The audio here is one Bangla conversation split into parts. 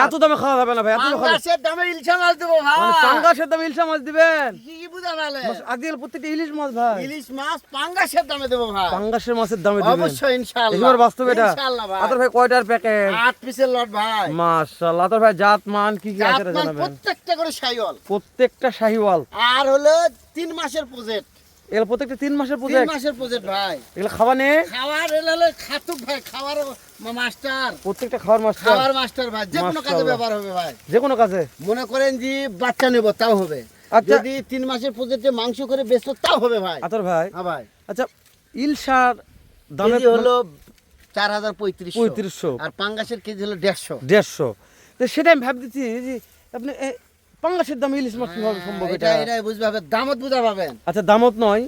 এত দামে খাওয়া যাবে না ভাই, এত পাঙ্গাসের দামে ইলিশ মাছ দেবো ভাই। পাঙ্গাসের দামে ইলিশ মাছ দিবেন? কি বুঝা বলে? আজকাল প্রত্যেকটা ইলিশ মাছ ভাই, ইলিশ মাছ পাঙ্গাসের দামে দেবো ভাই। পাঙ্গাসের মাছের দামে দিবেন? অবশ্যই ইনশাআল্লাহ। এবার বাস্তব এটা? ইনশাআল্লাহ ভাই। আতর ভাই কয়টার প্যাকেট? 8 পিসের লট ভাই। মাশাআল্লাহ। আতর ভাই জাত মান কি কি আছে জাতমান জানাবেন? প্রত্যেকটা করে শাইওয়াল। প্রত্যেকটা শাহিওয়াল। আর হলো 3 মাসের প্রজেক্ট। এগুলো প্রত্যেকটা 3 মাসের 3 প্রজেক্ট? মাসের প্রজেক্ট ভাই। এগুলো খাওয়া নেই? খাওয়ার হলো খাতুক ভাই, খাওয়ার মাস্টার। প্রত্যেকটা খাওয়ার মাস্টার? খাওয়ার মাস্টার ভাই, যে কোনো কাজে মাশাআল্লাহ। ব্যবহার হবে ভাই। যে কোনো কাজে? মনে করেন যে বাচ্চা নেব তাও হবে, আচ্ছা। যদি 3 মাসের প্রজেক্টে মাংস করে বেচো তাও হবে ভাই। আতর ভাই, হ্যাঁ ভাই। আচ্ছা ইলশার দামে কেজি হলো 4350 3500 আর পাঙ্গাসের কেজি হলো 150। 150। তো সেটা আমি ভাবতেছি যে আপনি পাঙ্গাসের দামে ইলিশ মাছ কিভাবে সম্ভব এটা? এটাই বুঝতে হবে, দামত বুঝা পাবেন। আচ্ছা দামত নয়,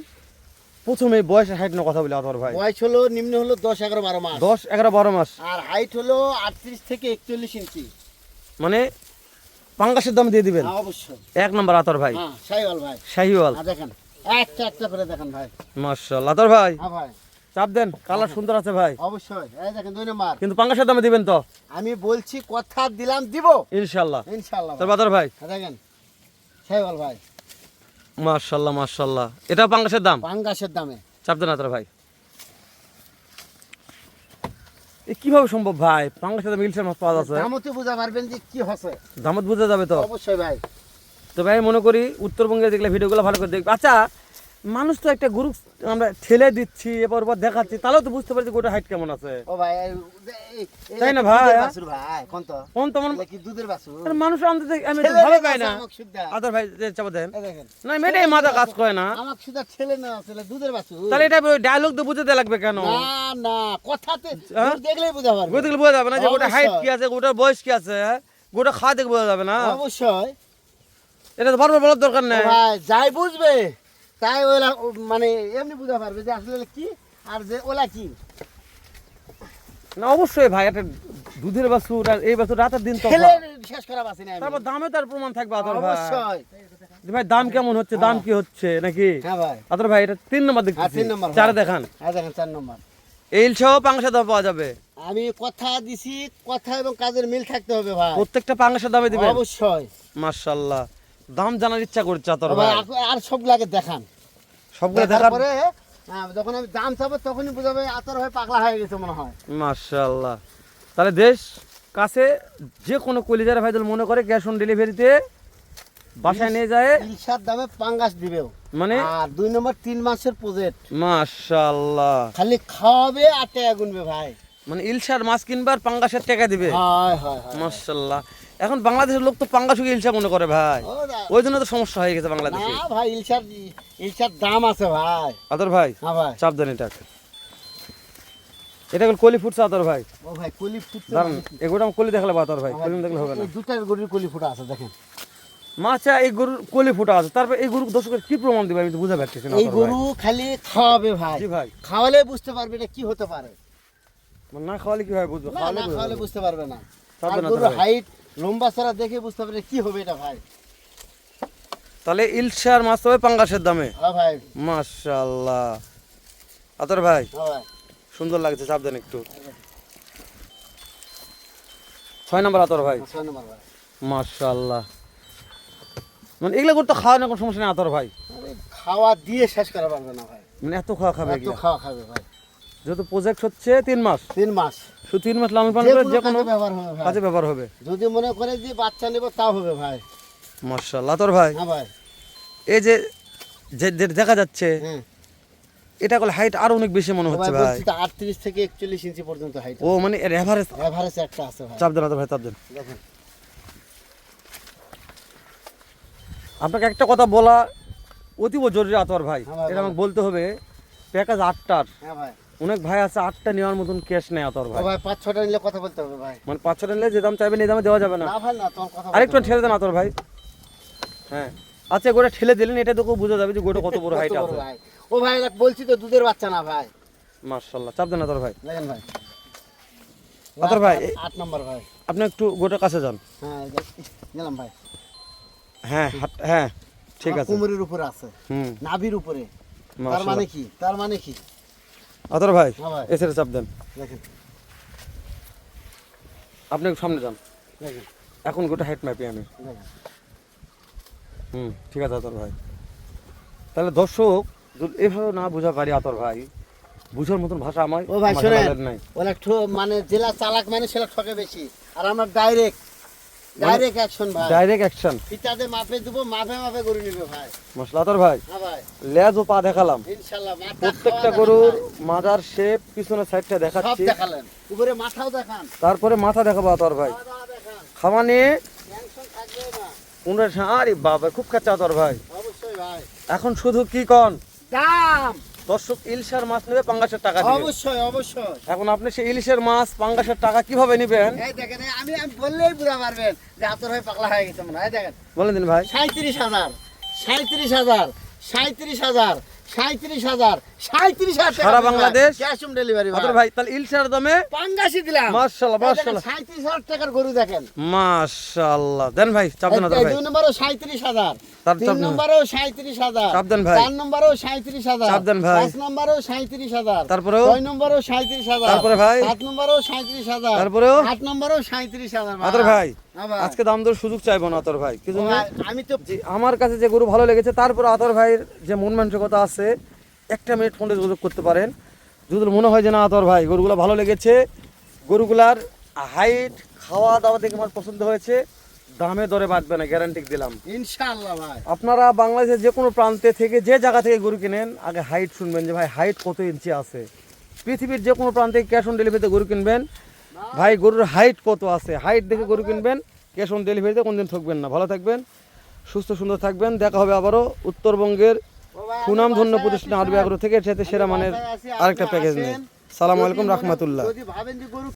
প্রথমে বয়সের হাইট নিয়ে কথা বলি আতর ভাই। বয়স হলো নিম্ন হলো 10, 11, 12 মাস। 10, 11, 12 মাস। আর হাইট হলো 38 থেকে 41 ইঞ্চি। মানে পাঙ্গাসের দাম দিয়ে দিবেন? হ্যাঁ অবশ্যই। 1 নাম্বার আতর ভাই, হ্যাঁ শাইওয়াল ভাই। শাহিওয়াল। আর দেখেন একটা করে দেখেন ভাই। মাশাআল্লাহ। আতর ভাই হ্যাঁ ভাই চাপ দেন, কালার সুন্দর আছে ভাই, অবশ্যই। এই দেখেন 2 নাম্বার। কিন্তু পাঙ্গাসের দামে দিবেন তো? আমি বলছি কথা দিলাম দিব ইনশাআল্লাহ। ইনশাআল্লাহ। তারপর আতর ভাই দেখেন শাইওয়াল ভাই, মাশাআল্লাহ মাশাআল্লাহ। এটা পাঙ্গাসের দাম? পাঙ্গাসের দামে। চাপ দেন আতর ভাই। এ কিভাবে সম্ভব ভাই, পাঙ্গাসের দামে ইলিশের মাছ পাওয়া যাচ্ছে? দামতে বুঝা পারবেন যে কি হচ্ছে। দামত বোঝা যাবে তো? অবশ্যই ভাই। তো ভাই মনে করি উত্তরবঙ্গে দেখলে ভিডিওগুলো ভালো করে দেখবে। আচ্ছা মানুষ তো একটা গরু আমরা ঠেলে দিচ্ছি এরপর দেখাচ্ছি, তাহলেও তো বুঝতে পারছি গোটা হাইট কেমন আছে। ও ভাই তাই না ভাই? ভাই কোন তো কোন তেমন কি দুধের বাছুর? মানুষ আমি তো ভালো পাই না। আদর ভাই চাপা দেন দেখেন না, মেয়েটাই মাথা কাজ করে না। আমাকে শুধু ছেলে না ছেলে দুধের বাছুর। তাহলে এটা ডায়লগ তো বুঝতে লাগবে কেন? না না কথাতে দেখলেই বুঝা পারবে। বুঝতে গেলে বোঝা যাবে না যে গোটা হাইট কি আছে, গোটার বয়স কি আছে, গোটা খাওয়া দেখে বোঝা যাবে না? অবশ্যই। এটা তো বারবার বলার দরকার নেই ভাই যাই বুঝবে তাই ওলা মানে এমনি বুঝা পারবে যে আসলে কি আর যে ওলা কি। না অবশ্যই ভাই, একটা দুধের বাছুর আর এই বাছুর রাতের দিন তো ছেলে শেষ করা বাসি না। তারপর দামে তার প্রমাণ থাকবে আদর ভাই। অবশ্যই। যে ভাই দাম কেমন হচ্ছে, দাম কি হচ্ছে নাকি? হ্যাঁ ভাই। আদর ভাই এটা 3 নম্বর হ্যাঁ দেখতেছি, 3 নম্বর। 4 দেখান। হ্যাঁ দেখেন 4 নম্বর। এই সহ পাঙ্গাসের দাম পাওয়া যাবে? আমি কথা দিছি, কথা এবং কাজের মিল থাকতে হবে ভাই। প্রত্যেকটা পাঙ্গাসের দামে দিবেন? অবশ্যই। মাশাআল্লাহ। দাম জানার ইচ্ছা করছে আতর ভাই ভাই। আর সবগুলাকে দেখান, সবগুলো দেখার দেখার পরে যখন আমি দাম চাবো তখনই বুঝাবে আতর ভাই পাগলা হয়ে গেছে মনে হয়। মাশাআল্লাহ। তাহলে দেশ কাছে যে কোনো কলিজার ভাই মনে করে ক্যাশ অন ডেলিভারিতে বাসায় নিয়ে যায় ইলশার দামে পাঙ্গাস দিবেও। মানে আর 2 নম্বর 3 মাসের প্রজেক্ট। মাশাআল্লাহ। খালি খাওয়াবে আর টাকা গুনবে ভাই। মানে ইলশার মাছ কিনবার পাঙ্গাসের টাকা দিবে? হয় হয় হয়। মাশাআল্লাহ। এখন বাংলাদেশের লোক তো পাঙ্গাসকে ইলশা মনে করে ভাই, ওই জন্য তো সমস্যা হয়ে গেছে বাংলাদেশে। না ভাই ইলশার দাম আছে ভাই। আদর ভাই হ্যাঁ ভাই। চাপ দেন এটা, এটা কলি ফুটছে আদর ভাই। ও ভাই কলি ফুটছে। দাঁড়ান এগুলো কলি দেখালে আদর ভাই, কলি দেখলে হবে না। এই দুটার গরুর কলি ফুটা আছে দেখেন। মাছা এই গরুর কলি ফুটা আছে, তারপর এই গরু দর্শকের কি প্রমাণ দিবে আমি তো বুঝা পারতেছি না। এই গরু খালি খাওয়াবে ভাই। জি ভাই। খাওয়ালে বুঝতে পারবে এটা কি হতে পারে। না খাওয়ালে কি ভাই বুঝবো? না খাওয়ালে বুঝতে পারবে না। তারপর আর না গরুর ভাই। হাইট লম্বা চড়া দেখে বুঝতে পারবে কি হবে এটা ভাই। তাহলে ইলশার মাছ হবে পাঙ্গাসের দামে? হ্যাঁ ভাই। মাশাআল্লাহ। আতর ভাই হ্যাঁ ভাই। সুন্দর লাগছে, চাপ দেন একটু। 6 নম্বর আতর ভাই। 6 নম্বর ভাই। মাশাআল্লাহ। মানে এগুলো করতে খাওয়া না কোনো সমস্যা নেই আতর ভাই? আরে খাওয়া দিয়ে শেষ করা পারবে না ভাই। মানে এত খাওয়া খাবে এত এগুলো? খাওয়া খাবে ভাই। যেহেতু প্রজেক্ট হচ্ছে 3 মাস, 3 মাস শুধু 3 মাস লালন পালন করে যে কোনো ব্যবহার হবে ভাই। কাজে ব্যবহার হবে। যদি মনে করে যে বাচ্চা নেব তাও হবে ভাই। মাশাআল্লাহ। আতর ভাই হ্যাঁ ভাই। এই যে যে দেখা যাচ্ছে হ্যাঁ এটা করলে হাইট আরো অনেক বেশি মনে হচ্ছে ভাই। বলছি তো 38 থেকে 41 ইঞ্চি পর্যন্ত হাইট। ও মানে এর এভারেজ এভারেজ একটা আছে ভাই। চাপ দেন আতর ভাই, চাপ দেন। দেখেন আপনাকে একটা কথা বলা অতীব জরুরি আতর ভাই, হ্যাঁ ভাই, এটা আমাকে বলতে হবে। প্যাকেজ 8টার, হ্যাঁ ভাই। অনেক ভাই আছে 8টা নেওয়ার মতন ক্যাশ নেই আতর ও ভাই। ভাই 5-6টা নিলে কথা বলতে হবে ভাই। মানে 5-6টা নিলে যে দাম চাইবেন এই দামে দেওয়া যাবে না। না ভাই না তোমার কথা আরেকটু ঠেলে দেন আতর ভাই। হ্যাঁ আচ্ছা গোটা ঠেলে দিলেন, এটা দেখো বোঝা যাবে যে গোটা কত বড় হাইট আছে। ভাই ও ভাই বলছি তো দুধের বাচ্চা না ভাই। মাশাআল্লাহ। চাপ দেন আতর ভাই। দেখেন ভাই। আতর ভাই 8 নম্বর ভাই। আপনি একটু গোটার কাছে যান। হ্যাঁ গেলাম ভাই। হ্যাঁ হ্যাঁ ঠিক আছে। কোমরের উপরে আছে, হুম নাভির উপরে। তার মাশাআল্লাহ। মানে কি? তার মানে কি? আতর ভাই হ্যাঁ ভাই। এসে চাপ দেন। দেখেন আপনি একটু সামনে যান, দেখেন এখন গোটা হাইট মাপি আমি। দেখেন ঠিক আছে আতর ভাই। তাহলে দর্শক যদি এভাবে না বোঝা পারি আতর ভাই, বুঝার মতন ভাষা আমার ও ভাই আমার শোনেন, জানার নাই। ওরা মানে জেলা চালাক মানে সেটা ঠকে বেশি, আর আমরা ডাইরেক্ট অ্যাকশন ভাই। ডাইরেক্ট অ্যাকশন, ফিতাতে মাপে দেবো, মাপে মাপে গরু নিবে ভাই। মশলা আতর ভাই, হ্যাঁ ভাই, লেজ ও পা দেখালাম, ইনশাআল্লাহ মাথা প্রত্যেকটা খাওয়া গরুর দেখান। মাজার শেপ পিছনের সাইডটা সব দেখাচ্ছি, দেখালেন, উপরে মাথাও দেখান, তারপরে মাথা দেখাবো আতর ভাই। খাওয়া দাওয়া দেখান, খাওয়া নিয়ে টেনশন থাকবে না। আরে বাবা খুব খাচ্ছে আতর ভাই। অবশ্যই ভাই, এখন শুধু কি কন দাম দর্শক, ইলিশের মাছ নেবে পাঙ্গাসের টাকা দিবে। অবশ্যই অবশ্যই। এখন আপনি সেই ইলিশের মাছ পাঙ্গাসের টাকা কিভাবে নেবেন এই দেখেন, আমি বললেই বুঝা পারবেন যে আতর হয়ে পাগলা হয়ে গেছে মনে হয়। দেখেন বলেন দিন ভাই। 37,000 37,000 37,000 37,000 37,000 সারা Bangladesh cash on delivery attar ভাই, তাহলে ইলিশের দামে পাঙ্গাসি দিলাম। মাশাআল্লাহ মাশাআল্লাহ 37,000 টাকার গরু দেখেন। মাশাআল্লাহ। দেন ভাই, চাপ দেন আতর ভাই। দুই নম্বরও 37,000, তার তিন চাপ দেন। নম্বরও 37,000, চাপ দেন ভাই। চার নম্বরও 37,000, চাপ দেন ভাই। পাঁচ নম্বরও 37,000, তারপরেও? ছয় নম্বরও 37,000, তারপরে ভাই? সাত নম্বরও 37,000, তারপরেও? আট নম্বরও 37,000। আতর ভাই হ্যাঁ ভাই। আজকে দাম দর সুযোগ চাইবো না আতর ভাই, কি জন্য? ভাই, আমি তো জি, আমার কাছে যে গরু ভালো লেগেছে, তারপর আতর ভাইয়ের যে মন মানসিকতা আছে, একটা মিনিট ফোনে যোগাযোগ করতে পারেন যদি মনে হয় যে না আতর ভাই গরুগুলো ভালো লেগেছে, গরুগুলার হাইট খাওয়া দাওয়া দেখে আমার পছন্দ হয়েছে, দামে দরে বাড়বে না, গ্যারান্টি দিলাম। ইনশাআল্লাহ ভাই। আপনারা বাংলাদেশের যে কোনো প্রান্তে থেকে যে জায়গা থেকে গরু কিনেন, আগে হাইট শুনবেন যে ভাই হাইট কত ইঞ্চি আছে। পৃথিবীর যে কোনো প্রান্তে ক্যাশ অন ডেলিভারিতে গরু কিনবেন, ভাই গরুর হাইট কত আছে, হাইট দেখে গরু কিনবেন, ক্যাশ অন ডেলিভারিতে কোনদিন ঠকবেন না। ভালো থাকবেন, সুস্থ সুন্দর থাকবেন, দেখা হবে আবারও উত্তরবঙ্গের ও ভাই, সুনামধন্য আমি প্রতিষ্ঠান বাসায় আরবি আছি, আগ্রো থেকে, এর সাথে সেরা মানের বাসায় আছি, আরেকটা আপনি প্যাকেজ আসেন। নেই। সালামু আলাইকুম যদি রাহমাতুল্লাহ। যদি ভাবেন যে গরু